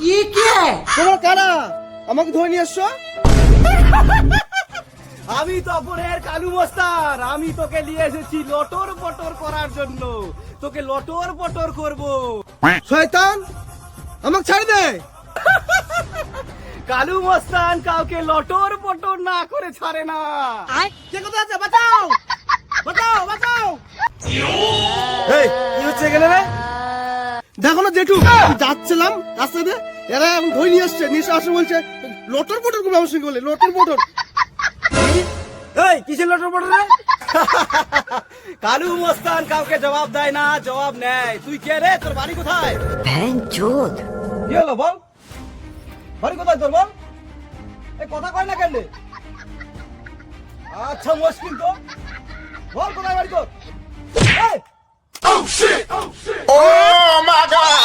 ই কে? তোমার কারা আমাকে ধরে নিয়ে এসছো? আমি তপনের কালু মস্তান। আমি তোকে নিয়ে এসেছি লটর পটর করার জন্য। তোকে লটর পটর করব। শয়তান, আমাকে ছাড় দে। কালু মস্তান কাউকে লটর পটর না করে ছাড়ে না। কে কোথায় আছে? বাঁচাও, বাঁচাও, বাঁচাও। এই কি হচ্ছে এখানে রে? দেখো না জেঠু, আমি যাচ্ছিলাম রাস্তাতে, এরা এখন ধরে নিয়ে আসছে, নিয়ে আসে বলছে লটর পটর করবে আমার সঙ্গে, বলে লটর পটর। এই কিসের লটর পটর রে? কালু মস্তান কাউকে জবাব দেয় না, জবাব নেয়। তুই কে রে? তোর বাড়ি কোথায়? ভ্যানচোদ। কি হলো বল? বাড়ি কোথায় তোর বল? এই কথা কয় না কেন? আচ্ছা মুশকিল তো। বল কোথায় বাড়ি তোর? এই Oh my God!